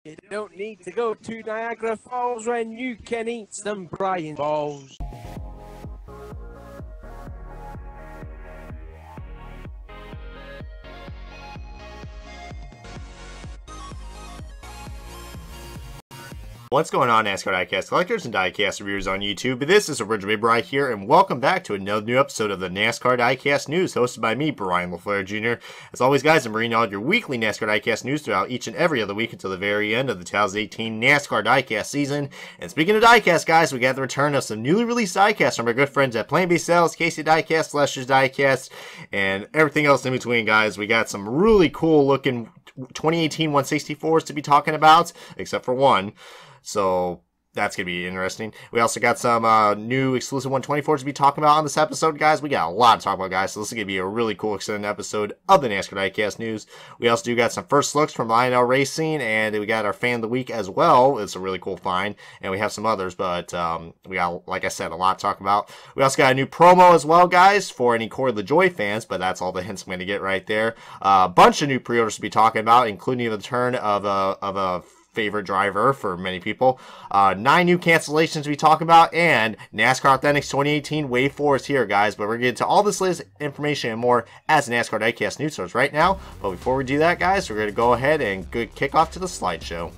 You don't need to go to Niagara Falls when you can eat some Brian balls. What's going on, Nascar Diecast collectors and diecast reviewers on YouTube? This is Original Brian here, and welcome back to another new episode of the Nascar Diecast News, hosted by me, Brian LaFleur Jr. As always, guys, I'm bringing you all your weekly NASCAR Diecast news throughout each and every other week until the very end of the 2018 NASCAR Diecast season. And speaking of diecast, guys, we got the return of some newly released diecasts from our good friends at Blaney Sales, Casey Diecast, Lester's Diecast, and everything else in between, guys. We got some really cool looking 2018 164s to be talking about, except for one. So that's going to be interesting. We also got some new exclusive 124s to be talking about on this episode, guys. We got a lot to talk about, guys. So this is going to be a really cool extended episode of the NASCAR Diecast News. We also do got some first looks from Lionel Racing, and we got our Fan of the Week as well. It's a really cool find. And we have some others, but we got, like I said, a lot to talk about. We also got a new promo as well, guys, for any Corey LaJoie fans, but that's all the hints I'm going to get right there. A bunch of new pre-orders to be talking about, including the return of a favorite driver for many people. 9 new cancellations to be talking about, and NASCAR Authentics 2018 Wave 4 is here, guys. But we're going to get to all this latest information and more as NASCAR Diecast News source right now. But before we do that, guys, we're going to go ahead and kick off to the slideshow.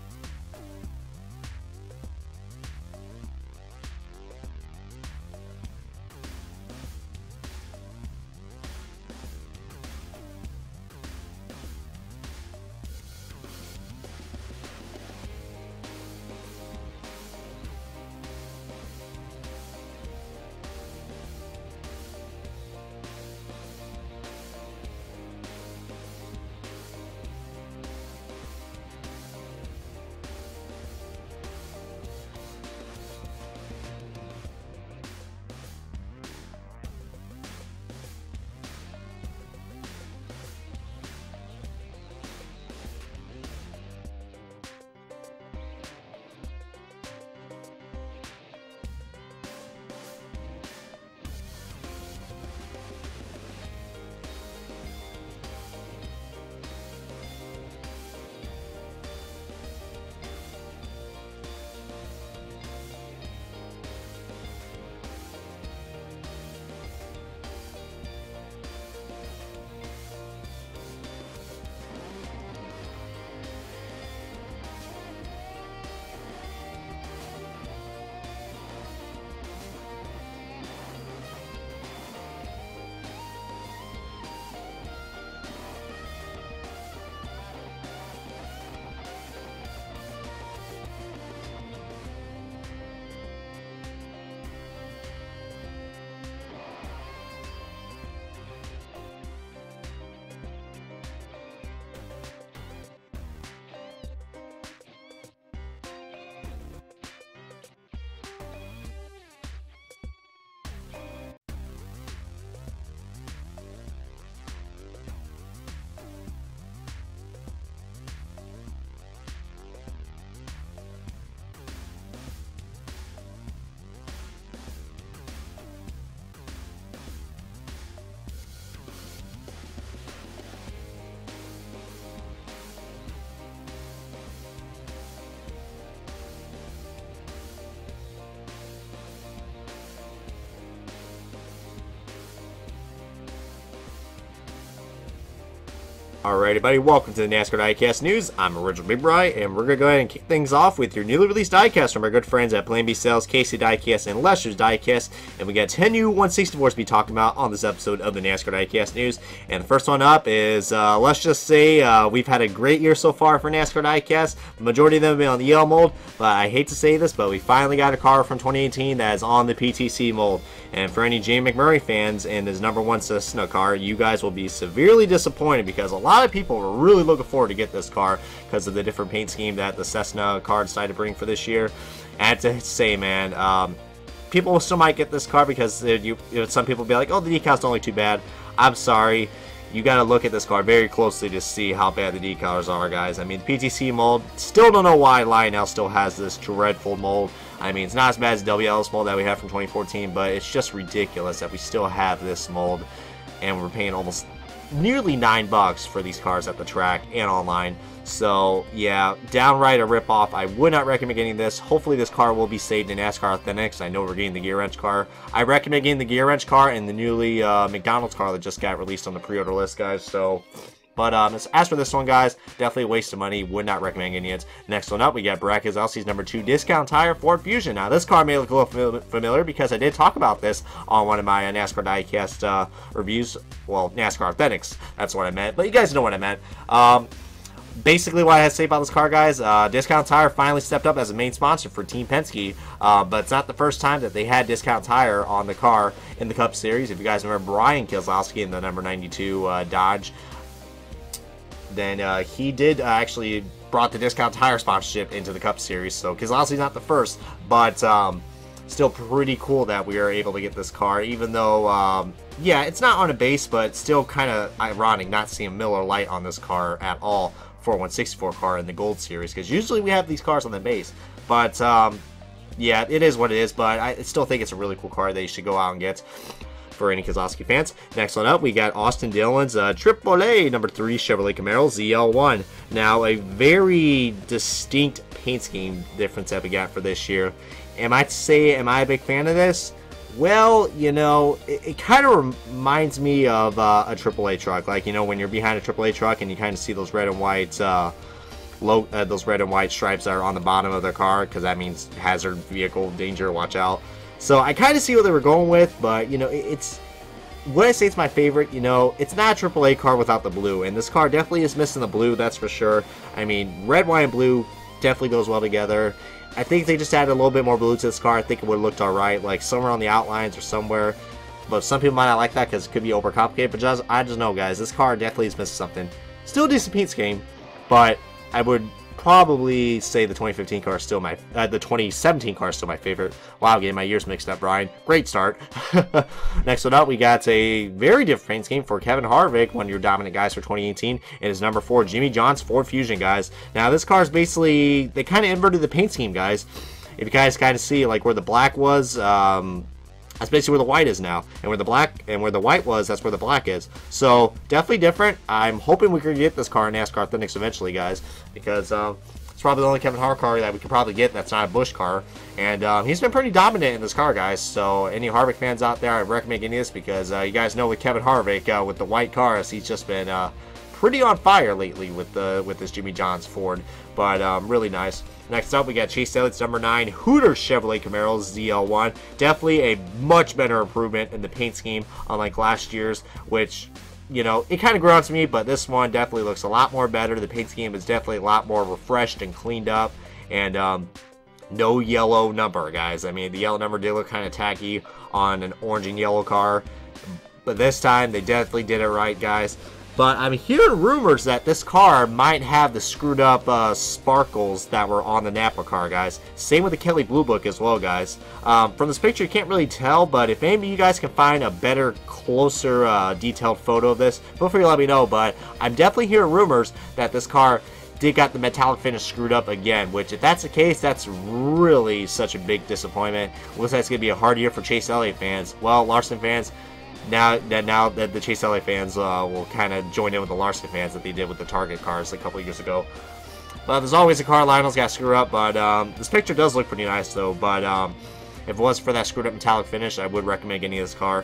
Alright, everybody, welcome to the NASCAR Diecast News. I'm Original Big Bri, and we're going to go ahead and kick things off with your newly released diecast from our good friends at Blaney Sales, Casey Diecast, and Lester's Diecast. And we got 10 new 164s to be talking about on this episode of the NASCAR Diecast News. And the first one up is, let's just say, we've had a great year so far for NASCAR Diecast. The majority of them have been on the yellow mold, but I hate to say this, but we finally got a car from 2018 that is on the PTC mold. And for any Jamie McMurray fans and his #1 Cessna car, you guys will be severely disappointed because a lot of people were really looking forward to get this car because of the different paint scheme that the Cessna car decided to bring for this year. And I have to say, man, people still might get this car because some people will be like, oh, the decal's only too bad. I'm sorry. You got to look at this car very closely to see how bad the decals are, guys. I mean, the PTC mold, still don't know why Lionel still has this dreadful mold. I mean, it's not as bad as the WLS mold that we had from 2014, but it's just ridiculous that we still have this mold, and we're paying almost nearly $9 for these cars at the track and online. So yeah, downright a ripoff. I would not recommend getting this. Hopefully this car will be saved in NASCAR Authentics. I know we're getting the gear wrench car. I recommend getting the gear wrench car and the newly McDonald's car that just got released on the pre-order list, guys. So, but as for this one, guys, definitely a waste of money. Would not recommend getting it. Next one up, we got Brad Keselowski's number 2 discount tire Ford Fusion. Now this car may look a little familiar because I did talk about this on one of my NASCAR Diecast reviews. Well, NASCAR Authentics, that's what I meant. But you guys know what I meant. Basically, what I have to say about this car, guys, Discount Tire finally stepped up as a main sponsor for Team Penske, but it's not the first time that they had Discount Tire on the car in the Cup Series. If you guys remember Brian Keselowski in the number 92 Dodge, then he did actually brought the Discount Tire sponsorship into the Cup Series. So Keselowski's not the first, but still pretty cool that we are able to get this car, even though, yeah, it's not on a base, but still kind of ironic not seeing Miller Lite on this car at all. 164 car in the Gold Series, because usually we have these cars on the base, but yeah, it is what it is. But I still think it's a really cool car that you should go out and get for any Keselowski fans. Next one up, we got Austin Dillon's AAA number 3 Chevrolet Camaro ZL1. Now a very distinct paint scheme difference that we got for this year. Am I a big fan of this? Well, you know, it kind of reminds me of a AAA truck. Like, you know, when you're behind a AAA truck and you kind of see those red and white those red and white stripes that are on the bottom of their car, because that means hazard vehicle, danger, watch out. So I kind of see what they were going with, but, you know, it's... When I say it's my favorite, you know, it's not a AAA car without the blue, and this car definitely is missing the blue, that's for sure. I mean, red, white, and blue definitely goes well together. I think they just added a little bit more blue to this car. I think it would have looked alright, like somewhere on the outlines or somewhere. But some people might not like that because it could be overcomplicated. But I just know, guys, this car definitely is missing something. Still a decent paint scheme, but I would probably say the 2015 car is still the 2017 car is still my favorite. Wow, getting my years mixed up, Brian. Great start. Next one up, we got a very different paint scheme for Kevin Harvick, one of your dominant guys for 2018, and his number 4 Jimmy John's Ford Fusion, guys. Now this car is basically, they kind of inverted the paint scheme, guys. If you guys kind of see like where the black was, that's basically where the white is now, and where the white was, that's where the black is. So definitely different. I'm hoping we can get this car in NASCAR Authentics eventually, guys, because it's probably the only Kevin Harvick car that we could probably get that's not a Busch car, and he's been pretty dominant in this car, guys. So any Harvick fans out there, I recommend getting this because you guys know with Kevin Harvick with the white cars, he's just been pretty on fire lately with this Jimmy John's Ford, but really nice. Next up, we got Chase Elliott's number 9 Hooters Chevrolet Camaro ZL1. Definitely a much better improvement in the paint scheme, unlike last year's, which, you know, it kind of grew on to me, but this one definitely looks a lot more better. The paint scheme is definitely a lot more refreshed and cleaned up, and no yellow number, guys. I mean, the yellow number did look kind of tacky on an orange and yellow car, but this time they definitely did it right, guys. But I'm hearing rumors that this car might have the screwed up sparkles that were on the Napa car, guys. Same with the Kelly Blue Book as well, guys. From this picture, you can't really tell, but if maybe you guys can find a better, closer, detailed photo of this, feel free to let me know. But I'm definitely hearing rumors that this car did got the metallic finish screwed up again, which if that's the case, that's really such a big disappointment. Looks like it's going to be a hard year for Chase Elliott fans. Well, Larson fans, now that the Chase Elliott fans will kind of join in with the Larson fans that they did with the Target cars a couple of years ago. But there's always a car Lionel's got to screw up, but this picture does look pretty nice though. But if it was for that screwed up metallic finish, I would recommend getting this car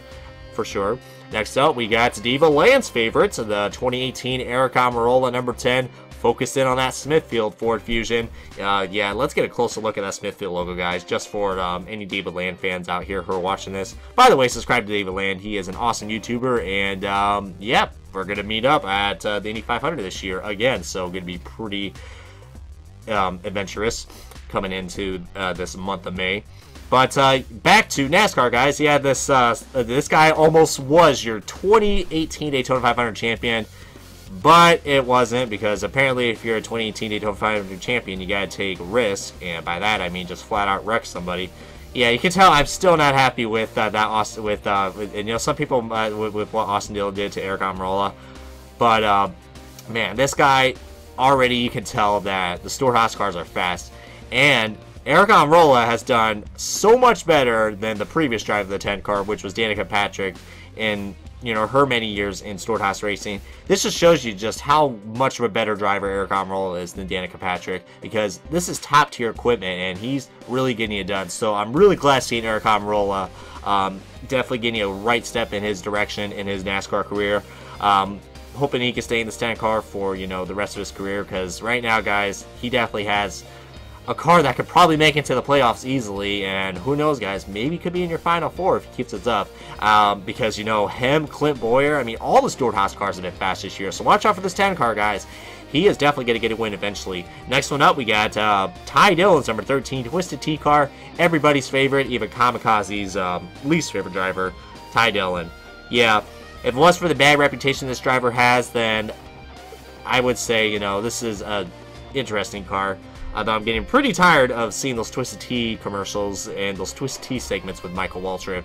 for sure. Next up, we got Diva Land's favorites, the 2018 Eric Almirola number 10. Focused in on that Smithfield Ford Fusion. Yeah, let's get a closer look at that Smithfield logo, guys, just for any David Land fans out here who are watching this. By the way, subscribe to David Land. He is an awesome YouTuber, and yeah, we're going to meet up at the Indy 500 this year again, so going to be pretty adventurous coming into this month of May. But back to NASCAR, guys. Yeah, this guy almost was your 2018 Daytona 500 champion. But it wasn't, because apparently if you're a 2018 Daytona 500 champion, you gotta take risks, and by that I mean just flat out wreck somebody. Yeah, you can tell I'm still not happy with that Austin, and you know, some people with what Austin Dillon did to Eric Almirola, but man, this guy already, you can tell that the Stewart Haas cars are fast, and Eric Almirola has done so much better than the previous driver of the 10 car, which was Danica Patrick, in you know, her many years in Haas racing. This just shows you just how much of a better driver Eric Almirola is than Danica Patrick, because this is top tier equipment and he's really getting it done. So I'm really glad seeing Eric Almirola definitely getting a right step in his direction in his NASCAR career. Hoping he can stay in this 10 car for, you know, the rest of his career, because right now, guys, he definitely has a car that could probably make it to the playoffs easily, and who knows, guys, maybe could be in your Final Four if he keeps it up, because, you know, him, Clint Boyer, I mean, all the Haas cars have been fast this year, so watch out for this 10 car, guys. He is definitely going to get a win eventually. Next one up, we got Ty Dillon's number 13 Twisted T car, everybody's favorite, even Kamikaze's least favorite driver, Ty Dillon. Yeah, if it was for the bad reputation this driver has, then I would say, you know, this is a interesting car. Although I'm getting pretty tired of seeing those Twisted Tea commercials and those Twisted Tea segments with Michael Waltrip.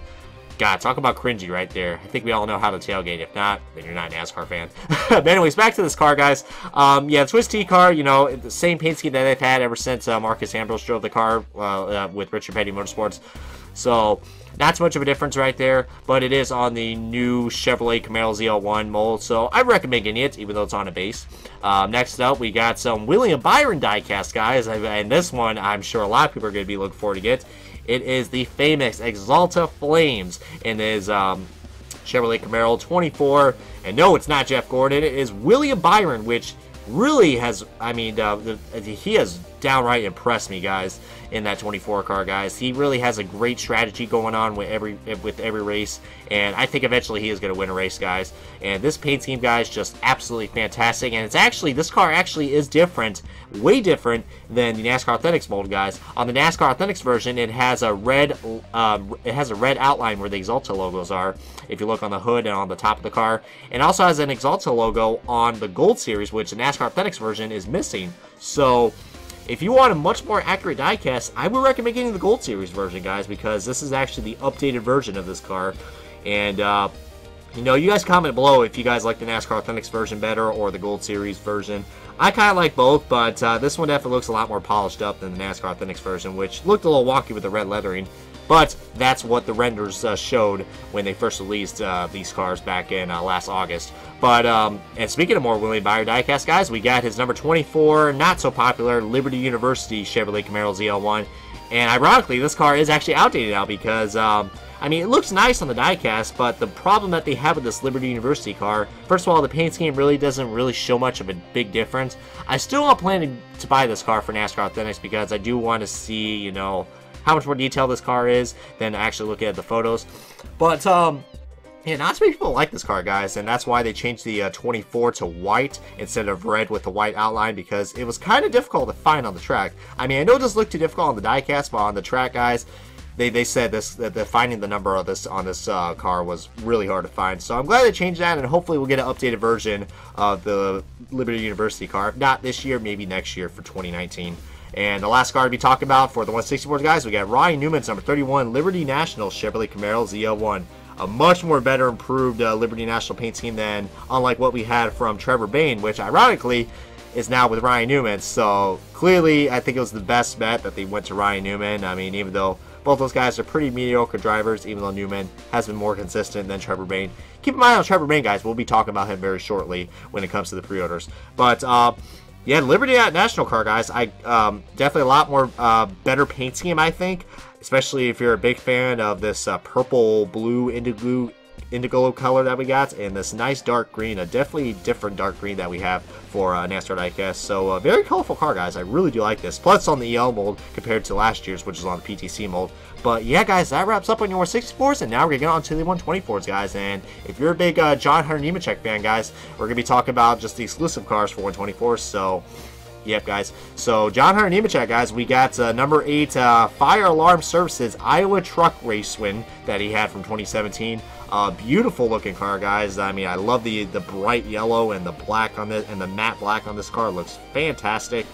God, talk about cringy right there. I think we all know how to tailgate. If not, then you're not a NASCAR fan. But anyways, back to this car, guys. Yeah, the Twisted Tea car, you know, the same paint scheme that they've had ever since Marcus Ambrose drove the car with Richard Petty Motorsports. So, not too much of a difference right there, but it is on the new Chevrolet Camaro ZL1 mold, so I recommend getting it, even though it's on a base. Next up, we got some William Byron diecast, guys, and this one I'm sure a lot of people are going to be looking forward to get. It is the famous Exalta Flames in his Chevrolet Camaro 24, and no, it's not Jeff Gordon, it is William Byron, which really has, I mean, he has downright impressed me, guys, in that 24 car, guys. He really has a great strategy going on with every race, and I think eventually he is going to win a race, guys. And this paint scheme, guys, just absolutely fantastic. And it's actually, this car actually is different, way different than the NASCAR Authentics mold, guys. On the NASCAR Authentics version, it has a red outline where the Exalta logos are, if you look on the hood and on the top of the car. And it also has an Exalta logo on the Gold Series, which the NASCAR Authentics version is missing. So if you want a much more accurate diecast, I would recommend getting the Gold Series version, guys, because this is actually the updated version of this car. And, you know, you guys comment below if you guys like the NASCAR Authentics version better or the Gold Series version. I kind of like both, but this one definitely looks a lot more polished up than the NASCAR Authentics version, which looked a little wonky with the red lettering. But that's what the renders showed when they first released these cars back in last August. But, and speaking of more William Byron diecast, guys, we got his number 24, not so popular, Liberty University Chevrolet Camaro ZL1. And ironically, this car is actually outdated now because, I mean, it looks nice on the diecast, but the problem that they have with this Liberty University car, first of all, the paint scheme really doesn't really show much of a big difference. I still am planning to buy this car for NASCAR Authentics because I do want to see, you know, how much more detailed this car is than actually looking at the photos. But, yeah, not too many people like this car, guys, and that's why they changed the 24 to white instead of red with the white outline, because it was kind of difficult to find on the track. I mean, I know it doesn't look too difficult on the diecast, but on the track, guys, they said that finding the number of this on this car was really hard to find. So I'm glad they changed that, and hopefully we'll get an updated version of the Liberty University car. If not this year, maybe next year for 2019. And the last car to be talking about for the 164s, guys, we got Ryan Newman's number 31 Liberty National Chevrolet Camaro ZL1. A much more better improved Liberty National paint scheme than unlike what we had from Trevor Bayne, which ironically is now with Ryan Newman. So clearly I think it was the best bet that they went to Ryan Newman. I mean, even though both those guys are pretty mediocre drivers, even though Newman has been more consistent than Trevor Bayne. Keep in mind on Trevor Bayne, guys, we'll be talking about him very shortly when it comes to the pre-orders. But yeah, Liberty National car, guys, I definitely a lot more better paint scheme, I think, especially if you're a big fan of this purple, blue, indigo color that we got, and this nice dark green, a definitely different dark green that we have for NASCAR diecast. So a very colorful car, guys. I really do like this. Plus on the EL mold compared to last year's, which is on the PTC mold. But yeah, guys, that wraps up on your 164s, and now we're going to get on to the 124s, guys. And if you're a big John Hunter Nemechek fan, guys, we're going to be talking about just the exclusive cars for 124s. So yep, guys. So John Hunter Nemechek, guys, we got number 8 Fire Alarm Services Iowa Truck Race win that he had from 2017. Beautiful looking car, guys. I mean, I love the bright yellow and the black on this, and the matte black on this car. It looks fantastic.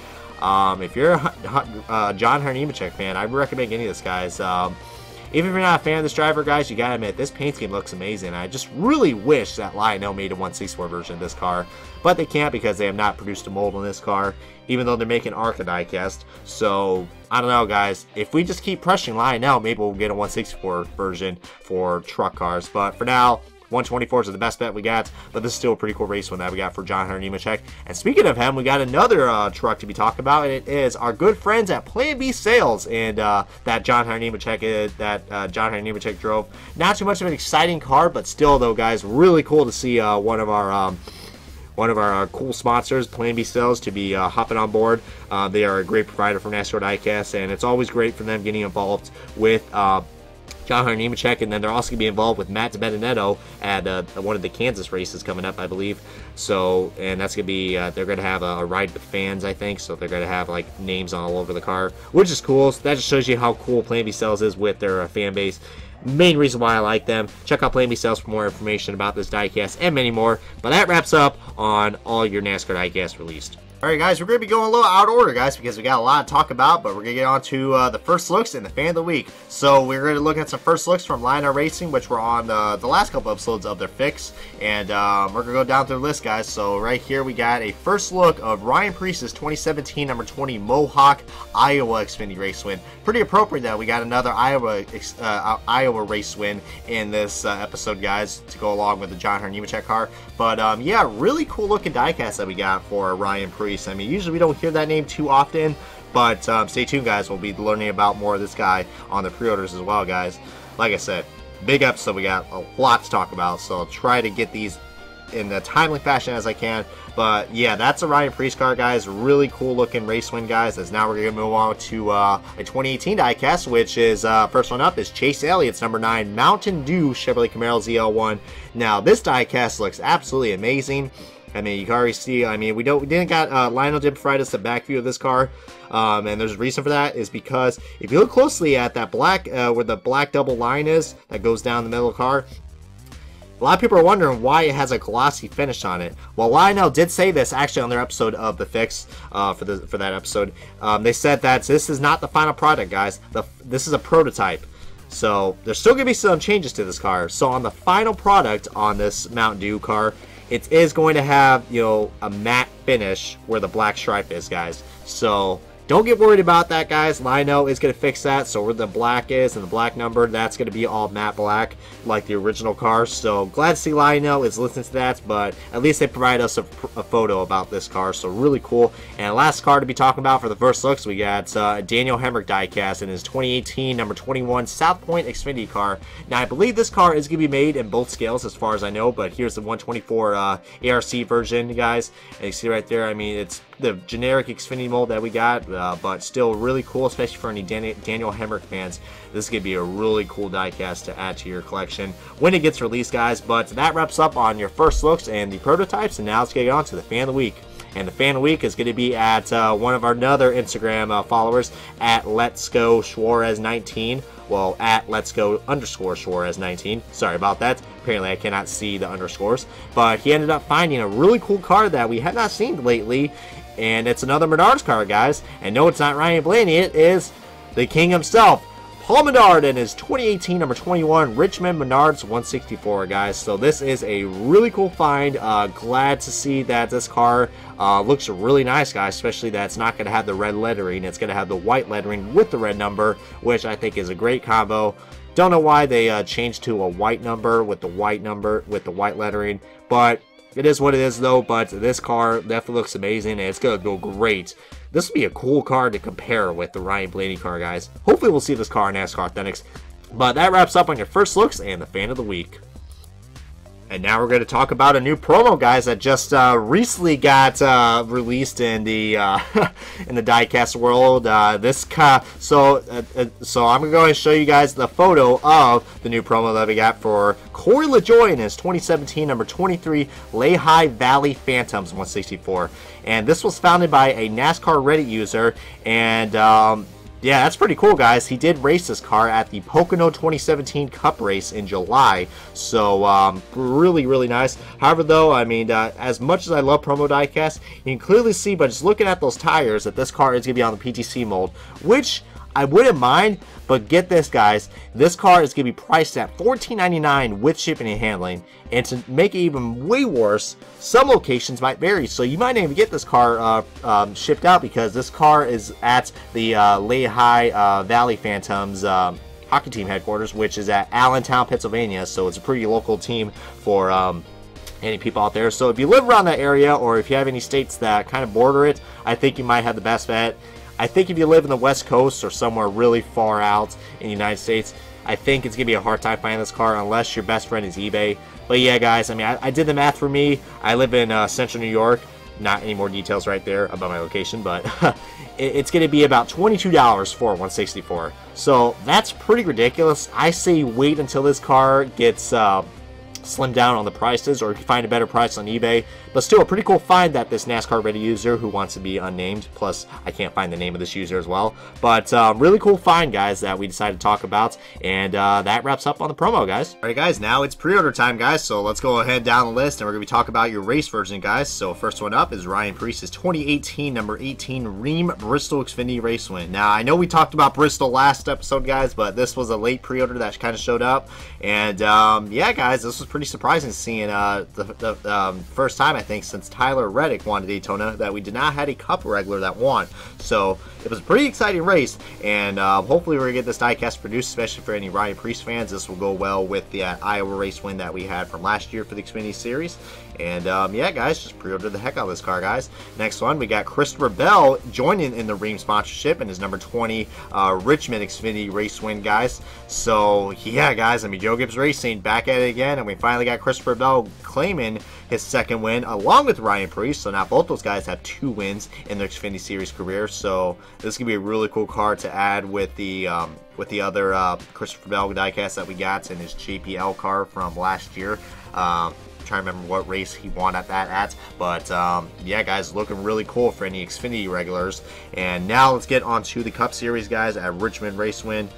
If you're a John Hunter Nemechek fan, I would recommend getting this, guys. Even if you're not a fan of this driver, guys, you gotta admit, this paint scheme looks amazing. I just really wish that Lionel made a 164 version of this car, but they can't because they have not produced a mold on this car, even though they're making ARCA diecast. So, I don't know, guys. If we just keep pressuring Lionel, maybe we'll get a 164 version for truck cars. But for now, 124s are the best bet we got, but this is still a pretty cool race one that we got for Nhra Diecast. And speaking of him, we got another truck to be talking about, and it is our good friends at Plan B Sales, and that Nhra Diecast drove. Not too much of an exciting car, but still though, guys, really cool to see one of our cool sponsors, Plan B Sales, to be hopping on board. They are a great provider for Nascar Diecast, and it's always great for them getting involved with Nhra Diecast, and then they're also going to be involved with Matt DiBenedetto at one of the Kansas races coming up, I believe. So, and that's going to be, they're going to have a ride with fans, I think, so they're going to have, like, names all over the car, which is cool. So that just shows you how cool Plan B Sales is with their fan base. Main reason why I like them. Check out Plan B Sales for more information about this diecast and many more. But that wraps up on all your NASCAR diecast released. Alright guys, we're going to be going a little out of order, guys, because we got a lot to talk about, but we're going to get on to the first looks and the fan of the week. So we're going to look at some first looks from Lionel Racing, which were on the last couple episodes of their fix, and we're going to go down through the list, guys. So right here we got a first look of Ryan Preece's 2017 number 20 Mohawk Iowa Xfinity race win. Pretty appropriate that we got another Iowa race win in this episode, guys, to go along with the Nhra Diecast car. But yeah, really cool looking diecast that we got for Ryan Preece. I mean, usually we don't hear that name too often, but stay tuned, guys. We'll be learning about more of this guy on the pre-orders as well, guys. Like I said, big episode. We got a lot to talk about, so I'll try to get these in the timely fashion as I can. But yeah, that's a Ryan Preece car, guys. Really cool looking race win, guys. As now we're going to move on to a 2018 diecast, which is first one up is Chase Elliott's number 9 Mountain Dew Chevrolet Camaro ZL1. Now this diecast looks absolutely amazing. I mean, you can already see, I mean, we didn't got, Lionel did provide us a back view of this car, and there's a reason for that, is because if you look closely at that black, where the black double line is, that goes down the middle of the car, a lot of people are wondering why it has a glossy finish on it. Well, Lionel did say this, actually, on their episode of The Fix, for that episode. They said that this is not the final product, guys. This is a prototype. So, there's still going to be some changes to this car. So, on the final product on this Mountain Dew car, it is going to have, you know, a matte finish where the black stripe is, guys. So don't get worried about that, guys. Lionel is going to fix that. So where the black is and the black number, that's going to be all matte black like the original car. So glad to see Lionel is listening to that, but at least they provide us a photo about this car. So really cool. And last car to be talking about for the first looks, we got Daniel Hemrick diecast in his 2018 number 21 South Point Xfinity car. Now I believe this car is going to be made in both scales as far as I know, but here's the 124 ARC version, guys. And you see right there, I mean, it's the generic Xfinity mold that we got, but still really cool, especially for any Daniel Hemrick fans. This is going to be a really cool diecast to add to your collection when it gets released, guys. But that wraps up on your first looks and the prototypes, and now let's get on to the fan of the week. And the fan of the week is going to be at one of our other Instagram followers, at Let's Go Schwartz 19. Well, at Let's Go _ Schwartz 19. Sorry about that. Apparently I cannot see the underscores. But he ended up finding a really cool car that we have not seen lately. And it's another Menards car, guys. And no, it's not Ryan Blaney. It is the king himself, Paul Menard, and his 2018 number 21 Richmond Menards 164, guys. So this is a really cool find. Glad to see that this car looks really nice, guys, especially that it's not going to have the red lettering. It's going to have the white lettering with the red number, which I think is a great combo. Don't know why they changed to a white number with the white lettering, but it is what it is, though. But this car definitely looks amazing, and it's going to go great. This will be a cool car to compare with the Ryan Blaney car, guys. Hopefully we'll see this car in NASCAR Authentics. But that wraps up on your first looks and the fan of the week. And now we're going to talk about a new promo, guys, that just recently got released in the in the diecast world. So I'm going to go and show you guys the photo of the new promo that we got for Corey LaJoie in his 2017 number 23 Lehigh Valley Phantoms 164. And this was founded by a NASCAR Reddit user, and yeah, that's pretty cool, guys. He did race this car at the Pocono 2017 Cup race in July. So, really, really nice. However, though, I mean, as much as I love promo diecast, you can clearly see by just looking at those tires that this car is going to be on the PTC mold, which I wouldn't mind, but get this, guys. This car is going to be priced at $14.99 with shipping and handling. And to make it even way worse, some locations might vary. So you might not even get this car shipped out because this car is at the Lehigh Valley Phantoms hockey team headquarters, which is at Allentown, Pennsylvania. So it's a pretty local team for any people out there. So if you live around that area, or if you have any states that kind of border it, I think you might have the best bet. I think if you live in the West Coast or somewhere really far out in the United States, I think it's going to be a hard time finding this car unless your best friend is eBay. But yeah, guys, I mean, I did the math for me. I live in Central New York. Not any more details right there about my location, but it's going to be about $22 for 164. So that's pretty ridiculous. I say wait until this car gets slim down on the prices, or if you find a better price on eBay. But still a pretty cool find that this NASCAR ready user who wants to be unnamed, plus I can't find the name of this user as well, but really cool find, guys, that we decided to talk about. And that wraps up on the promo, guys. Alright, guys, now it's pre-order time, guys, so let's go ahead down the list and we're going to be talking about your race version, guys. So first one up is Ryan Preece's 2018 number 18 Ream Bristol Xfinity Race Win. Now I know we talked about Bristol last episode, guys, but this was a late pre-order that kind of showed up. And yeah, guys, this was pretty surprising seeing the first time, I think, since Tyler Reddick won at Daytona that we did not have a Cup regular that won. So it was a pretty exciting race, and hopefully we're going to get this diecast produced, especially for any Ryan Preece fans. This will go well with the Iowa race win that we had from last year for the Xfinity Series. And yeah, guys, just pre-order the heck out of this car, guys. Next one, we got Christopher Bell joining in the Ream sponsorship in his number 20 Richmond Xfinity race win, guys. So yeah, guys, I mean, Joe Gibbs Racing back at it again, and we finally got Christopher Bell claiming his second win along with Ryan Preece. So now both those guys have 2 wins in their Xfinity Series career. So this is gonna be a really cool car to add with the other Christopher Bell diecast that we got in his JPL car from last year. Trying to remember what race he won at, but yeah, guys, looking really cool for any Xfinity regulars. And now let's get on to the Cup Series, guys, at Richmond race win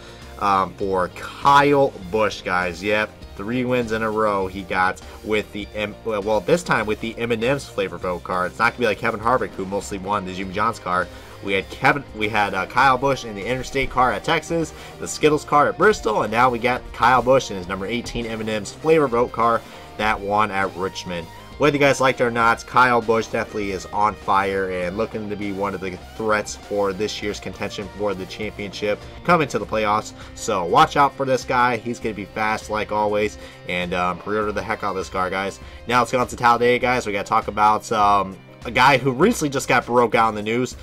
for Kyle Busch, guys. Yep, 3 wins in a row he got with the well, this time with the M&M's flavor vote car. It's not gonna be like Kevin Harvick, who mostly won the Jimmy John's car. We had Kyle Busch in the Interstate car at Texas, the Skittles car at Bristol, and now we got Kyle Busch in his number 18 M&M's flavor vote car that won at Richmond. Whether you guys liked it or not, Kyle Busch definitely is on fire and looking to be one of the threats for this year's contention for the championship coming to the playoffs. So watch out for this guy. He's going to be fast like always, and pre-order the heck out of this car, guys. Now let's go on to Talladega, guys. We got to talk about a guy who recently just got broke out in the news.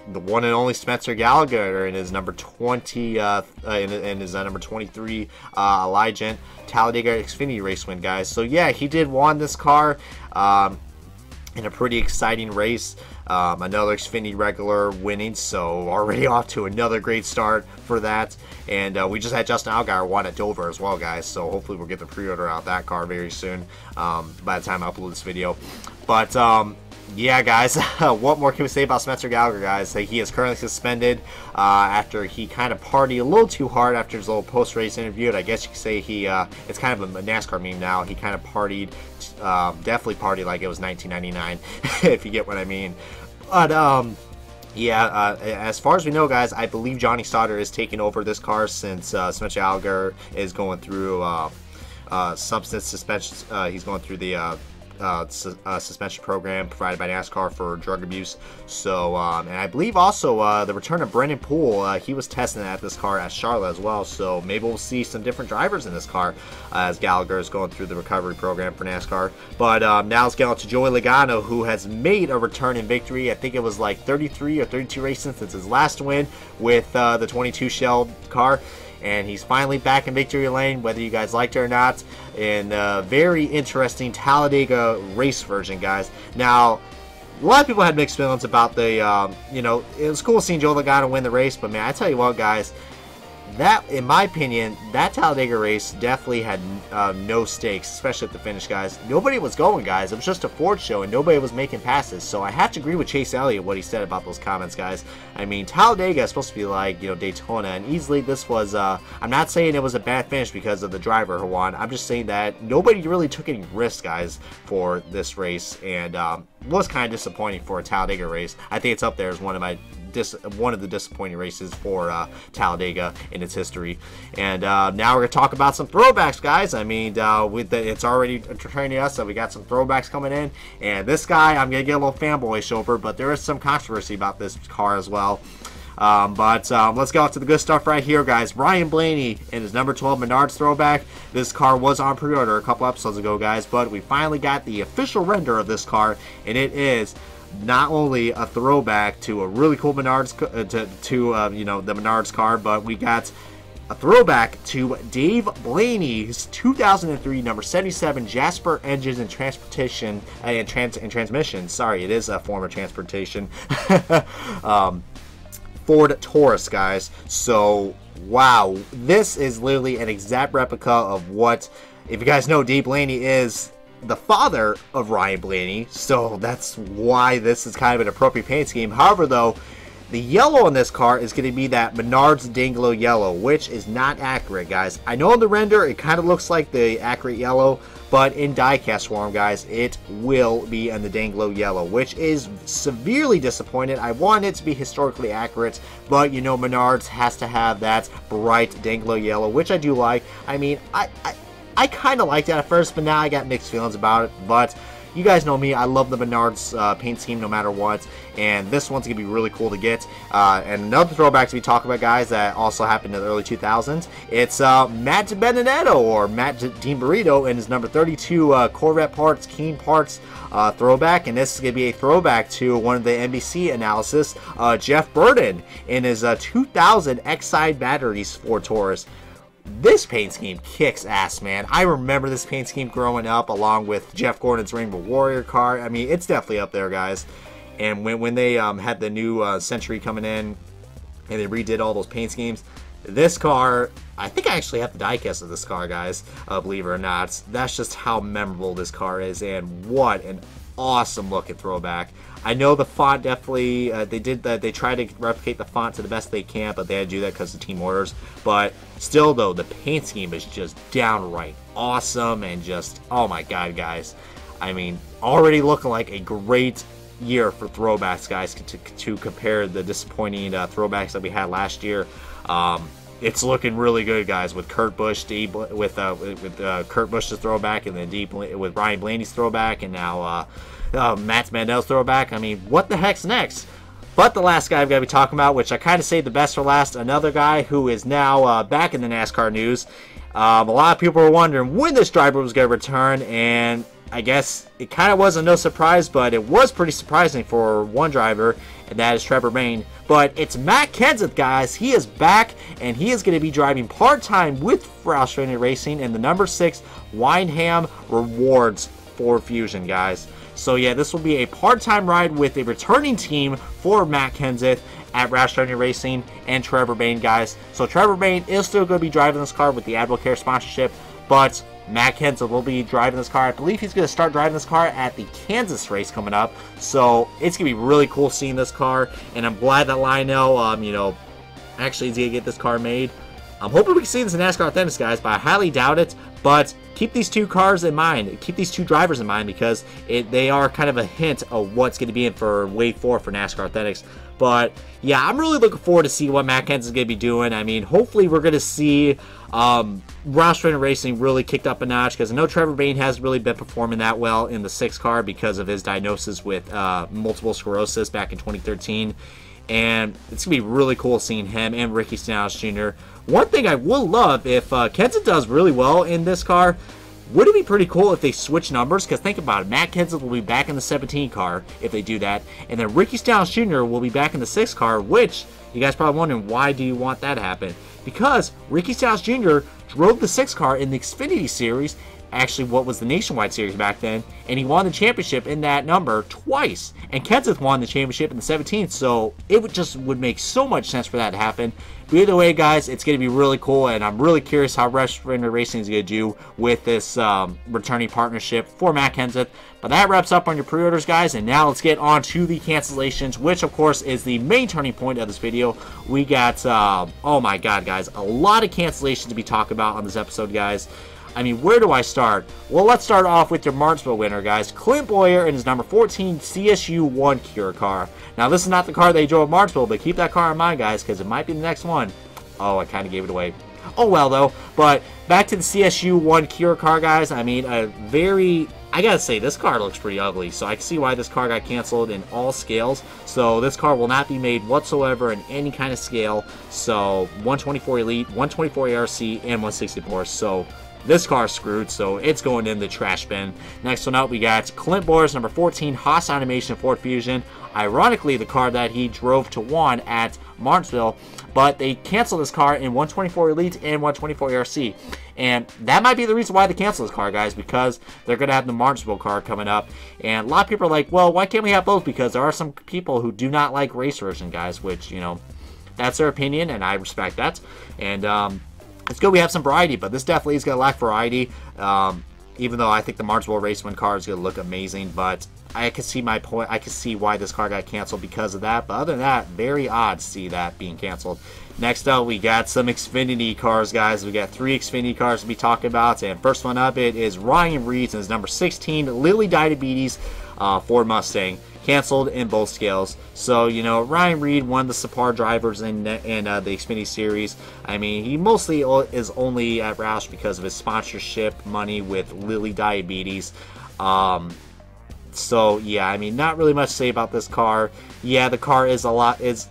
The one and only Spencer Gallagher in his number 20, in his number 23 Allegiant Talladega Xfinity race win, guys. So yeah, he did won this car in a pretty exciting race. Another Xfinity regular winning, so already off to another great start for that. And we just had Justin Allgaier won at Dover as well, guys. So hopefully we'll get the pre-order out that car very soon by the time I upload this video. But yeah, guys, what more can we say about Spencer Gallagher, guys? He is currently suspended after he kind of partied a little too hard after his little post-race interview. And I guess you could say he, it's kind of a NASCAR meme now. He kind of partied, definitely partied like it was 1999, if you get what I mean. But, yeah, as far as we know, guys, I believe Johnny Sauter is taking over this car since Spencer Gallagher is going through substance suspensions. He's going through the suspension program provided by NASCAR for drug abuse. So and I believe also the return of Brendan Poole, he was testing at this car at Charlotte as well, so maybe we'll see some different drivers in this car as Gallagher is going through the recovery program for NASCAR. But now let's get on to Joey Logano, who has made a return in victory. I think it was like 33 or 32 races since his last win with the 22 Shell car. And he's finally back in victory lane, whether you guys liked it or not, in a very interesting Talladega race version, guys. Now, a lot of people had mixed feelings about the, you know, it was cool seeing Joe Logano win the race, but man, I tell you what, guys, that, in my opinion, that Talladega race definitely had no stakes, especially at the finish, guys. Nobody was going, guys. It was just a Ford show, and nobody was making passes. So I have to agree with Chase Elliott, what he said about those comments, guys. I mean, Talladega is supposed to be like, you know, Daytona, and easily this was, I'm not saying it was a bad finish because of the driver who won. I'm just saying that nobody really took any risks, guys, for this race, and was kind of disappointing for a Talladega race. I think it's up there as one of the disappointing races for Talladega in its history. And now we're going to talk about some throwbacks, guys. I mean, it's already turning us, so we got some throwbacks coming in. And this guy, I'm going to get a little fanboyish over, but there is some controversy about this car as well. Let's go out to the good stuff right here, guys. Ryan Blaney in his number 12 Menards throwback. This car was on pre-order a couple episodes ago, guys, but we finally got the official render of this car, and it is not only a throwback to a really cool Menards, you know, the Menards car, but we got a throwback to Dave Blaney's 2003 number 77 Jasper engines and transportation and transmission. Sorry, it is a form of transportation. Ford Taurus, guys. So wow, this is literally an exact replica of what, if you guys know, Dave Blaney is the father of Ryan Blaney, so that's why this is kind of an appropriate paint scheme. However, though, the yellow on this car is going to be that Menards Danglo yellow, which is not accurate, guys. I know in the render it kind of looks like the accurate yellow, but in diecast form, guys, it will be in the Danglo yellow, which is severely disappointed. I want it to be historically accurate, but you know, Menards has to have that bright Danglo yellow, which I do like. I mean, I kind of liked it at first, but now I got mixed feelings about it. But you guys know me, I love the Menards paint scheme no matter what, and this one's going to be really cool to get. And another throwback to be talking about, guys, that also happened in the early 2000s, it's Matt Benedetto, or Matt Dean Burrito, in his number 32 Corvette parts, Keen parts throwback, and this is going to be a throwback to one of the NBC analysis, Jeff Burton, in his 2000 X-Side batteries for Taurus. This paint scheme kicks ass, man. I remember this paint scheme growing up, along with Jeff Gordon's Rainbow Warrior car. I mean, it's definitely up there, guys. And when they had the new Century coming in, and they redid all those paint schemes, this car, I think I actually have the diecast of this car, guys, believe it or not. That's just how memorable this car is, and what an awesome looking throwback. I know the font definitely, they tried to replicate the font to the best they can, but they had to do that because of team orders. But still, though, the paint scheme is just downright awesome, and just, oh my god, guys. I mean, already looking like a great year for throwbacks, guys, to compare the disappointing throwbacks that we had last year. It's looking really good, guys, with Kurt Busch, with Kurt Busch's throwback, and then with Ryan Blaney's throwback, and now Matt Mandel's throwback. I mean, what the heck's next? But the last guy I've got to be talking about, which I kind of saved the best for last, another guy who is now back in the NASCAR news. A lot of people were wondering when this driver was going to return, and I guess it kind of wasn't no surprise, but it was pretty surprising for one driver, and that is Trevor Bayne. But it's Matt Kenseth, guys. He is back, and he is going to be driving part-time with Roush Racing in the number 6 Windham Rewards Ford Fusion, guys. So yeah, this will be a part-time ride with a returning team for Matt Kenseth at Roush Racing and Trevor Bayne, guys. So Trevor Bayne is still going to be driving this car with the AdvoCare sponsorship, but Matt Kenseth will be driving this car. I believe he's going to start driving this car at the Kansas race coming up. So it's going to be really cool seeing this car, and I'm glad that Lionel, you know, actually is going to get this car made. I'm hoping we can see this in NASCAR Authentics, guys, but I highly doubt it. But keep these two cars in mind. Keep these two drivers in mind, because they are kind of a hint of what's going to be in for Wave 4 for NASCAR Authentics. But yeah, I'm really looking forward to see what Matt Kenseth is going to be doing. I mean, hopefully we're going to see Roush Racing really kicked up a notch, because I know Trevor Bayne hasn't really been performing that well in the 6 car because of his diagnosis with multiple sclerosis back in 2013. And it's going to be really cool seeing him and Ricky Stenhouse Jr. One thing I would love, if Kenseth does really well in this car, would it be pretty cool if they switch numbers? Because think about it, Matt Kenseth will be back in the 17 car if they do that, and then Ricky Stenhouse Jr. will be back in the 6 car, which you guys probably wondering, why do you want that to happen? Because Ricky Stenhouse Jr. drove the 6 car in the Xfinity Series, actually what was the Nationwide Series back then, and he won the championship in that number twice. And Kenseth won the championship in the 17th, so it would make so much sense for that to happen. But either way, guys, it's going to be really cool, and I'm really curious how Roush Racing is going to do with this returning partnership for Matt Kenseth. But that wraps up on your pre-orders, guys, and now let's get on to the cancellations, which, of course, is the main turning point of this video. We got, oh my god, guys, a lot of cancellations to be talking about on this episode, guys. I mean, where do I start? Well, let's start off with your Martinsville winner, guys. Clint Boyer in his number 14 CSU1 Cure car. Now, this is not the car they drove at Martinsville, but keep that car in mind, guys, because it might be the next one. Oh, I kind of gave it away. Oh, well, though. But back to the CSU1 Cure car, guys. I mean, a very I gotta say, this car looks pretty ugly, so I can see why this car got canceled in all scales. So this car will not be made whatsoever in any kind of scale. So 124 Elite, 124 ARC, and 164. So this car's screwed, so it's going in the trash bin. Next one up, we got Clint Boyer's number 14 Haas Animation Ford Fusion. Ironically, the car that he drove to 1 at Martinsville, but they canceled this car in 124 Elite and 124 ARC. And that might be the reason why they canceled this car, guys, because they're going to have the Martinsville car coming up. And a lot of people are like, well, why can't we have both? Because there are some people who do not like race version, guys, which, you know, that's their opinion, and I respect that. And it's good we have some variety, but this definitely is going to lack variety. Even though I think the Martinsville race win car is going to look amazing, but I can see my point. I can see why this car got canceled because of that. But other than that, very odd to see that being canceled. Next up, we got some Xfinity cars, guys. We got 3 Xfinity cars to be talking about. And first one up, it is Ryan Reed's and his number 16 Lily Diabetes Ford Mustang. Canceled in both scales. So, you know, Ryan Reed, one of the subpar drivers in the Xfinity series. I mean, he mostly is only at Roush because of his sponsorship money with Lily Diabetes. So, yeah, I mean, not really much to say about this car. Yeah, the car is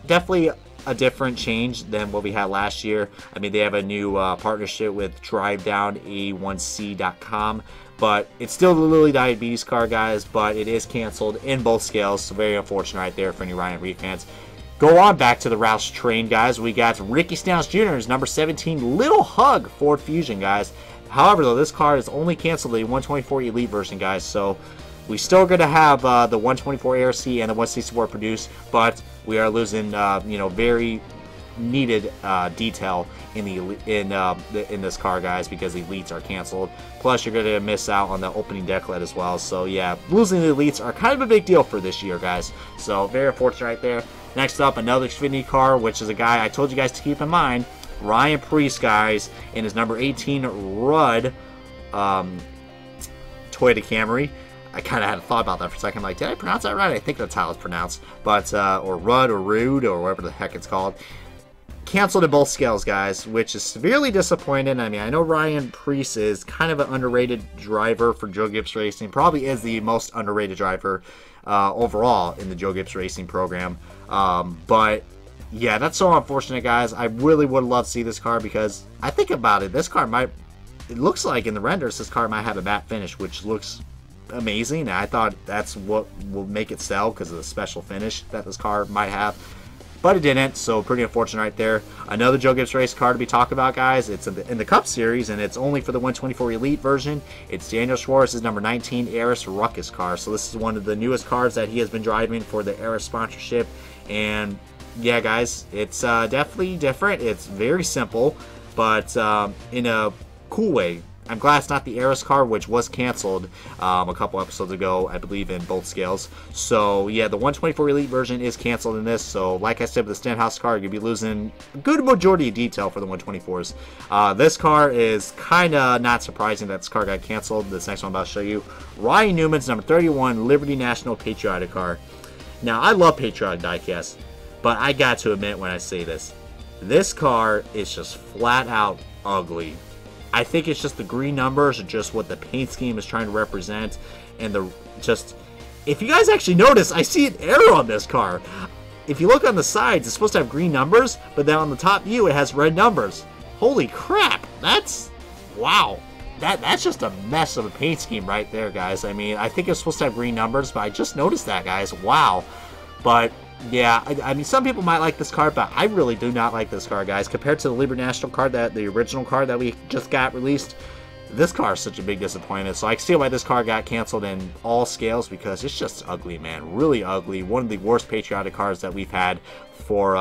definitely a different change than what we had last year. I mean, they have a new partnership with DriveDownA1C.com. But it's still the Lily Diabetes car, guys, but it is canceled in both scales. So very unfortunate right there for any Ryan Reed fans. Go on back to the Roush train, guys. We got Ricky Stenhouse Jr.'s number 17 Little Hug Ford Fusion, guys. However, though, this car is only canceled the 124 Elite version, guys. So we still going to have the 124 ARC and the 164 produced, but we are losing, you know, very needed detail in this car, guys, because the Elites are canceled. Plus, you're going to miss out on the opening decklet as well. So, yeah, losing the Elites are kind of a big deal for this year, guys. So, very unfortunate right there. Next up, another Xfinity car, which is a guy I told you guys to keep in mind. Ryan Preece, guys, in his number 18 Rudd Toyota Camry. I kind of had a thought about that for a second. Like, did I pronounce that right? I think that's how it's pronounced. But, or Rudd or Rude or whatever the heck it's called. Canceled in both scales, guys, which is severely disappointing. I mean, I know Ryan Preece is kind of an underrated driver for Joe Gibbs Racing. Probably is the most underrated driver overall in the Joe Gibbs Racing program. But, yeah, that's so unfortunate, guys. I really would love to see this car because I think about it. This car might, it looks like in the renders, this car might have a matte finish, which looks amazing. I thought that's what will make it sell because of the special finish that this car might have. But it didn't, so pretty unfortunate right there. Another Joe Gibbs Race car to be talked about, guys. It's in the Cup Series, and it's only for the 124 Elite version. It's Daniel Schwartz's number 19 Eris Ruckus car. So this is one of the newest cars that he has been driving for the Eris sponsorship. And yeah, guys, it's definitely different. It's very simple, but in a cool way. I'm glad it's not the Eris car, which was canceled a couple episodes ago, I believe, in both scales. So, yeah, the 124 Elite version is canceled in this. So, like I said, with the Stenhouse car, you'll be losing a good majority of detail for the 124s. This car is kind of not surprising that this car got canceled. This next one I'm about to show you. Ryan Newman's number 31 Liberty National Patriotic car. Now, I love Patriotic diecast, but I got to admit when I say this car is just flat out ugly. I think it's just the green numbers or just what the paint scheme is trying to represent. And if you guys actually notice, I see an error on this car. If you look on the sides, it's supposed to have green numbers, but then on the top view, it has red numbers. Holy crap. Wow. That's just a mess of a paint scheme right there, guys. I mean, I think it's supposed to have green numbers, but I just noticed that, guys. Wow. But yeah, I mean, some people might like this car, but I really do not like this car, guys. Compared to the Liberty National car, the original car that we just got released, this car is such a big disappointment. So I can see why this car got canceled in all scales because it's just ugly, man. Really ugly. One of the worst patriotic cars that we've had for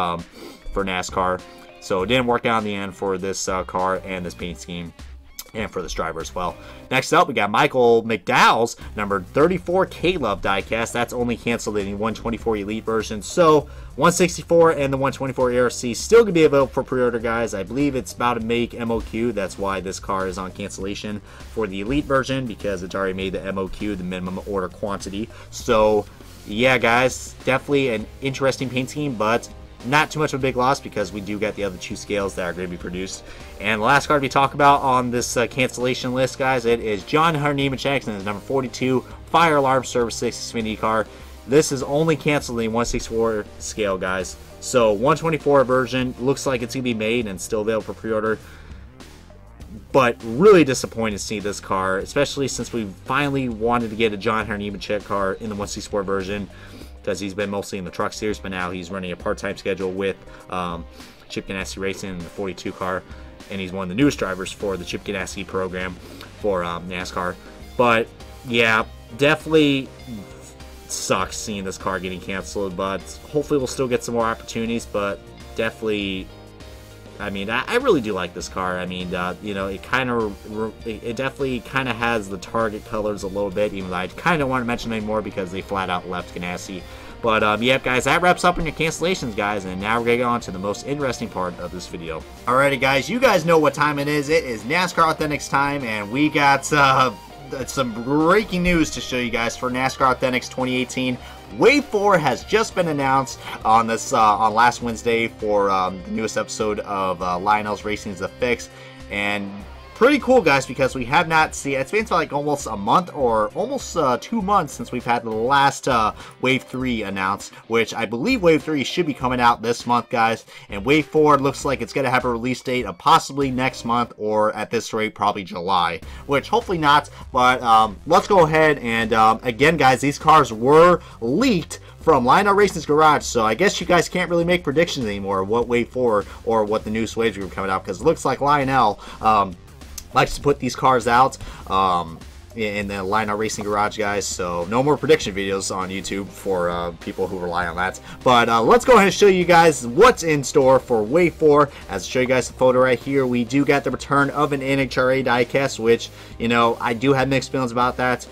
NASCAR. So it didn't work out in the end for this car and this paint scheme. And for this driver as well. Next up, we got Michael McDowell's number 34 K-Love diecast. That's only canceled in the 124 Elite version. So 164 and the 124 ARC still going to be available for pre-order, guys. I believe it's about to make MOQ. That's why this car is on cancellation for the Elite version, because it's already made the MOQ, the minimum order quantity. So yeah, guys, definitely an interesting paint scheme, but not too much of a big loss because we do get the other 2 scales that are going to be produced. And the last card we talk about on this cancellation list, guys, it is Nhra Diecast, and it's number 42, Fire Alarm Service 6 Xfinity car. This is only canceled in 1/64 scale, guys. So 1/24 version looks like it's going to be made and still available for pre-order. But really disappointed to see this car, especially since we finally wanted to get a Nhra Diecast car in the 1/64 version, because he's been mostly in the truck series, but now he's running a part-time schedule with Chip Ganassi Racing in the 42 car, and he's one of the newest drivers for the Chip Ganassi program for NASCAR. But yeah, definitely sucks seeing this car getting canceled, but hopefully we'll still get some more opportunities. But definitely, I mean, I really do like this car. I mean, you know, it definitely kind of has the target colors a little bit, even though I kind of want to mention anymore because they flat out left Ganassi. But yeah, guys, that wraps up on your cancellations, guys, and now we're going to get on to the most interesting part of this video. Alrighty, guys, you guys know what time it is. It is NASCAR Authentics time, and we got some breaking news to show you guys for NASCAR Authentics 2018. Wave 4 has just been announced on this on last Wednesday for the newest episode of Lionel's Racing's The Fix, and pretty cool, guys, because we have not seen, it's been like almost a month or almost 2 months since we've had the last Wave 3 announced, which I believe Wave 3 should be coming out this month, guys, and Wave 4 looks like it's going to have a release date of possibly next month, or at this rate probably July, which hopefully not. But let's go ahead and again, guys, these cars were leaked from Lionel Racing's garage, so I guess you guys can't really make predictions anymore what Wave 4 or what the new waves are coming out, because it looks like Lionel likes to put these cars out in the Lionel Racing garage, guys. So no more prediction videos on YouTube for people who rely on that. But let's go ahead and show you guys what's in store for Wave 4. As I show you guys the photo right here, we do got the return of an Nhra diecast, which, you know, I do have mixed feelings about that.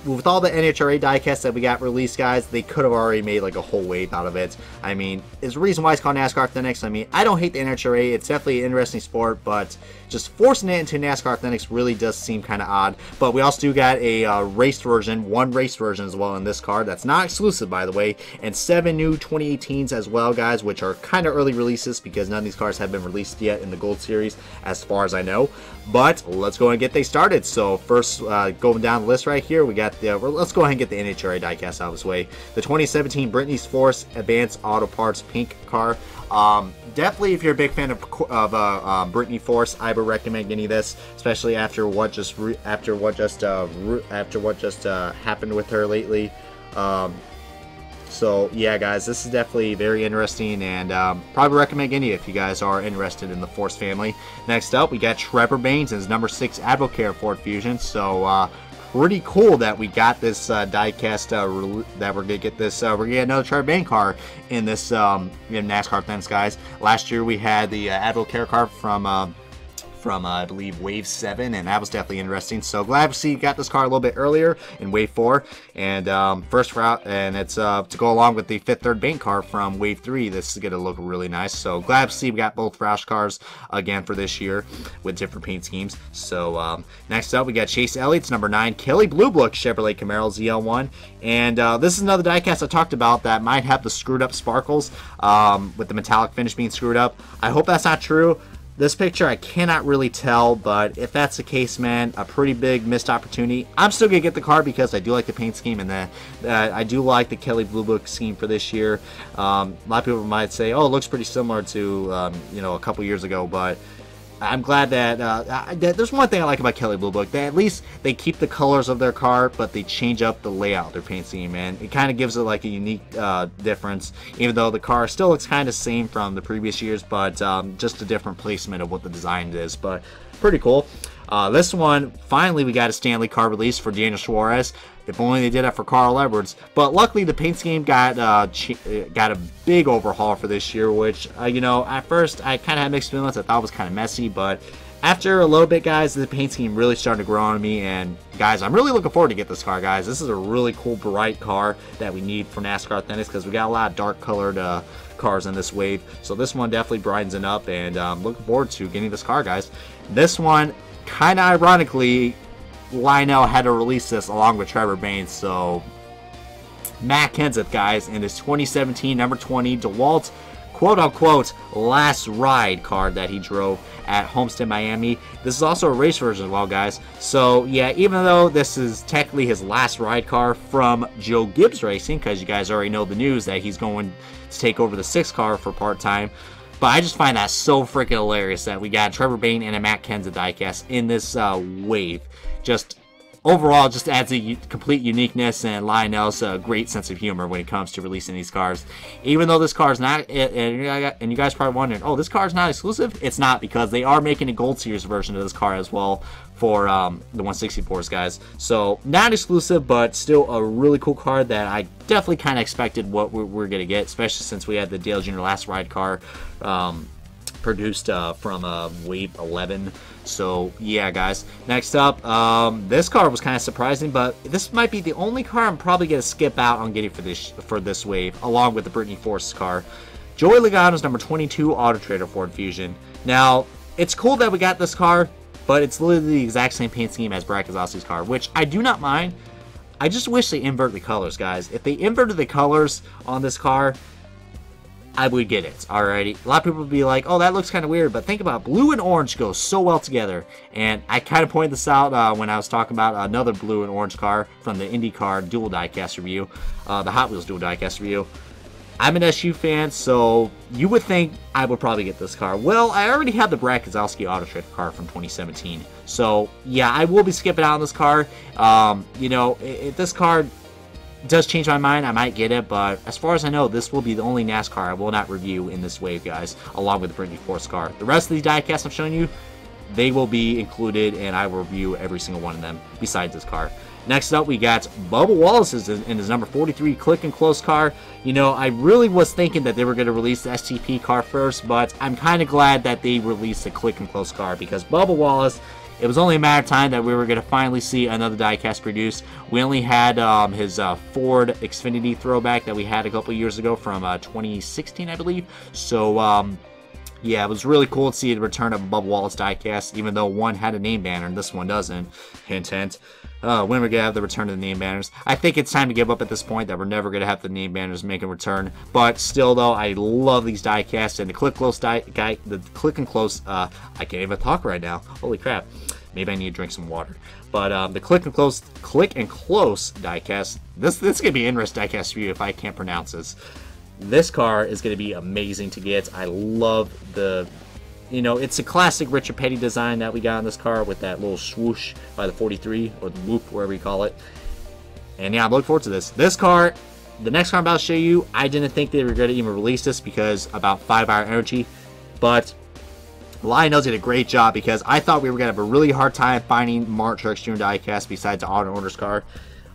With all the Nhra diecasts that we got released, guys, they could have already made like a whole wave out of it. I mean, it's the reason why it's called NASCAR Authentics. I mean, I don't hate the Nhra. It's definitely an interesting sport, but just forcing it into NASCAR Authentics really does seem kind of odd. But we also do got a race version, one race version as well in this card. That's not exclusive, by the way, and 7 new 2018s as well, guys, which are kind of early releases because none of these cars have been released yet in the Gold Series, as far as I know. But let's go and get things started. So first, going down the list right here, we got the, let's go ahead and get the Nhra diecast out of this way. The 2017 Brittany's Force Advanced Auto Parts pink car. Definitely, if you're a big fan of Brittany Force, I would recommend getting this, especially after what just happened with her lately. So yeah, guys, this is definitely very interesting, and probably recommend getting it if you guys are interested in the Force family. Next up, we got Trevor Baynes and his number 6 Advocare Ford Fusion. So pretty cool that we got this diecast, that we're gonna get this, we're gonna get another Trevor Bayne car in this in NASCAR Authentics, guys. Last year we had the Advocare car from I believe Wave 7, and that was definitely interesting. So glad to see you got this car a little bit earlier in Wave 4, and first route, and it's to go along with the 5th Third Bayne car from Wave 3. This is gonna look really nice. So glad to see we got both Roush cars again for this year with different paint schemes. So next up we got Chase Elliott's number 9 Kelly Blue Book Chevrolet Camaro ZL1, and this is another diecast I talked about that might have the screwed up sparkles with the metallic finish being screwed up. I hope that's not true. This picture, I cannot really tell, but if that's the case, man, a pretty big missed opportunity. I'm still going to get the car because I do like the paint scheme, and I do like the Kelly Blue Book scheme for this year. A lot of people might say, oh, it looks pretty similar to, you know, a couple years ago, but I'm glad that there's one thing I like about Kelly Blue Book. That at least they keep the colors of their car, but they change up the layout of their paint scheme, and it kind of gives it like a unique difference, even though the car still looks kind of same from the previous years, but just a different placement of what the design is. But pretty cool. This one, finally we got a Stanley car release for Daniel Schwartz. If only they did that for Carl Edwards. But luckily the paint scheme got a big overhaul for this year, which, you know, at first I kind of had mixed feelings. I thought it was kind of messy, but after a little bit, guys, the paint scheme really started to grow on me, and guys, I'm really looking forward to get this car, guys. This is a really cool, bright car that we need for NASCAR Authentics because we got a lot of dark colored cars in this wave. So this one definitely brightens it up, and looking forward to getting this car, guys. This one, kind of ironically, Lionel had to release this along with Trevor Baynes. So Matt Kenseth, guys, in his 2017 number 20 DeWalt quote-unquote last ride car that he drove at Homestead, Miami. This is also a race version as well, guys. So, yeah, even though this is technically his last ride car from Joe Gibbs Racing, because you guys already know the news that he's going to take over the 6 car for part-time, but I just find that so freaking hilarious that we got Trevor Bayne and a Matt Kenseth diecast in this wave. Just overall, just adds a complete uniqueness, and Lionel's a great sense of humor when it comes to releasing these cars. Even though this car is not, and you guys probably wondering, oh, this car is not exclusive? It's not, because they are making a Gold Series version of this car as well for the 164s, guys. So, not exclusive, but still a really cool car that I definitely kind of expected what we're going to get, especially since we had the Dale Jr. Last Ride car produced from Wave 11. So, yeah, guys. Next up, this car was kind of surprising, but this might be the only car I'm probably going to skip out on getting for this wave, along with the Brittany Force car. Joey Logano's number 22 Auto Trader Ford Fusion. Now, it's cool that we got this car, but it's literally the exact same paint scheme as Brad Keselowski's car, which I do not mind. I just wish they invert the colors, guys. If they inverted the colors on this car, I would get it, alrighty. A lot of people would be like, oh, that looks kind of weird, but think about it. Blue and orange go so well together. And I kind of pointed this out when I was talking about another blue and orange car from the IndyCar dual diecast review, the Hot Wheels dual diecast review. I'm an SU fan, so you would think I would probably get this car. Well, I already have the Brad Keselowski Auto Trader car from 2017. So, yeah, I will be skipping out on this car. You know, if this car does change my mind, I might get it, but as far as I know, this will be the only NASCAR I will not review in this wave, guys, along with the Brittany Force car. The rest of these diecasts I'm showing you, they will be included, and I will review every single one of them besides this car. Next up, we got Bubba Wallace's in his number 43 Click and Close car. You know, I really was thinking that they were going to release the STP car first, but I'm kind of glad that they released the Click and Close car, because Bubba Wallace, it was only a matter of time that we were going to finally see another diecast produced. We only had his Ford Xfinity throwback that we had a couple years ago from 2016, I believe. So, yeah, it was really cool to see the return of Bubba Wallace diecast, even though one had a name banner and this one doesn't. Hint, hint. When we're going to have the return of the name banners. I think it's time to give up at this point, that we're never going to have the name banners make a return. But still, though, I love these diecasts, and the Click and Close, I can't even talk right now. Holy crap. Maybe I need to drink some water. But the Click and Close diecast, this is going to be an interesting diecast for you if I can't pronounce this. This car is going to be amazing to get. I love the, you know, it's a classic Richard Petty design that we got on this car with that little swoosh by the 43, or the whoop, wherever you call it. And yeah, I'm looking forward to this. This car, the next car I'm about to show you, I didn't think they were going to even release this because about 5-hour energy. But Lionel's did a great job, because I thought we were going to have a really hard time finding Mark Truex Jr. diecast besides the Auto Owners car.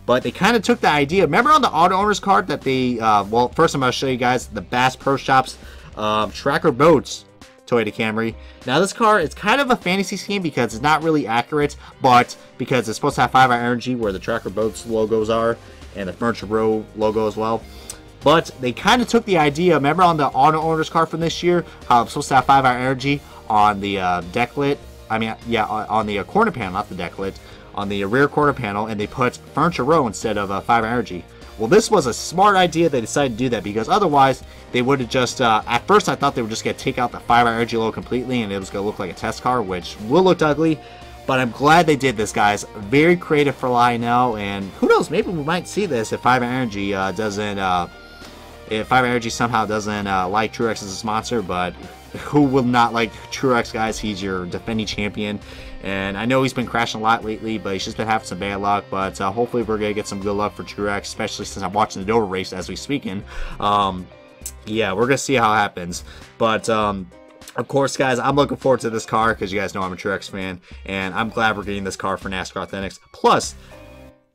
But they kind of took the idea. Remember on the Auto Owners card that they, well, first I'm going to show you guys the Bass Pro Shops Tracker Boats Toyota Camry. Now this car, it's kind of a fantasy scheme because it's not really accurate, but because it's supposed to have 5-hour energy where the Tracker Boats logos are, and the Furniture Row logo as well. But they kind of took the idea, remember on the Auto Owners car from this year, how it's supposed to have 5-hour energy on the deck lit, I mean, yeah, on the corner panel, not the deck lit, on the rear quarter panel, and they put Furniture Row instead of 5-hour energy. Well, this was a smart idea. They decided to do that because otherwise they would have just, at first I thought they were just going to take out the 5-hour energy logo completely and it was going to look like a test car, which will look ugly. But I'm glad they did this, guys. Very creative for Lionel, and who knows, maybe we might see this if 5-hour energy doesn't, if 5-hour energy somehow doesn't like Truex as a sponsor. But who will not like Truex, guys? He's your defending champion. And I know he's been crashing a lot lately, but he's just been having some bad luck. But hopefully we're going to get some good luck for Truex, especially since I'm watching the Dover race as we speaking. Yeah, we're going to see how it happens. But, of course, guys, I'm looking forward to this car because you guys know I'm a Truex fan. And I'm glad we're getting this car for NASCAR Authentics. Plus,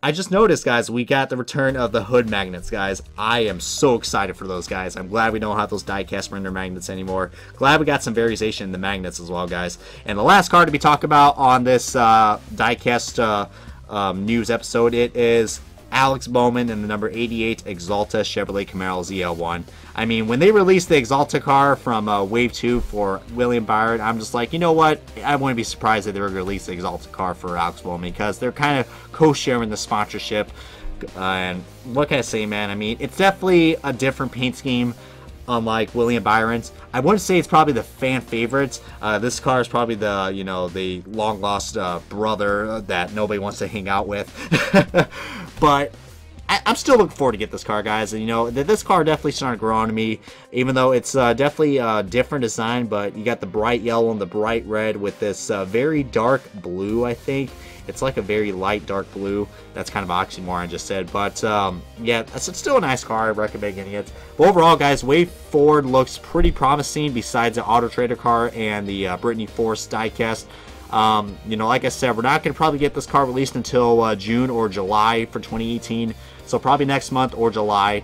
I just noticed, guys, we got the return of the hood magnets, guys. I am so excited for those, guys. I'm glad we don't have those die-cast render magnets anymore. Glad we got some variation in the magnets as well, guys. And the last car to be talked about on this die-cast news episode, it is Alex Bowman in the number 88 Exalta Chevrolet Camaro ZL1. I mean, when they released the Exalta car from Wave 2 for William Byron, I'm just like, you know what? I wouldn't be surprised if they were going to release the Exalta car for Alex Bowman because they're kind of co-sharing the sponsorship. And what can I say, man? I mean, it's definitely a different paint scheme. unlike William Byron's. I wouldn't say it's probably the fan favorites. This car is probably the, you know, the long lost brother that nobody wants to hang out with. But I'm still looking forward to get this car, guys. And, you know, this car definitely started to grow on me, even though it's definitely a different design. But you got the bright yellow and the bright red with this very dark blue, I think. It's like a very light dark blue. That's kind of oxymoron I just said. But, yeah, it's still a nice car. I recommend getting it. But overall, guys, way forward looks pretty promising besides the Auto Trader car and the Brittany Force diecast. You know, like I said, we're not going to probably get this car released until June or July for 2018. So probably next month or July.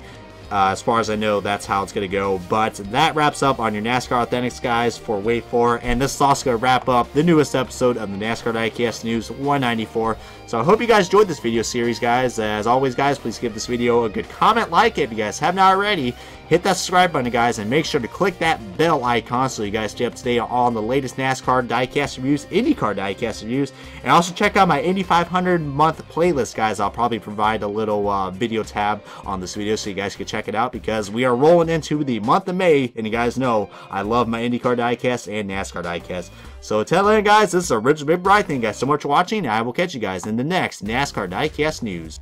As far as I know, that's how it's going to go. But that wraps up on your NASCAR Authentics, guys, for Wave 4. And this is also going to wrap up the newest episode of the NASCAR Diecast News 194. So I hope you guys enjoyed this video series, guys. As always, guys, please give this video a good comment, like it if you guys have not already. Hit that subscribe button, guys, and make sure to click that bell icon so you guys stay up to date on all the latest NASCAR diecast reviews, IndyCar diecast reviews, and also check out my Indy 500 month playlist, guys. I'll probably provide a little video tab on this video so you guys can check it out because we are rolling into the month of May, and you guys know I love my IndyCar diecast and NASCAR diecast. So until then, guys, this is Richmond. Thank you guys so much for watching, and I will catch you guys in the next NASCAR Diecast News.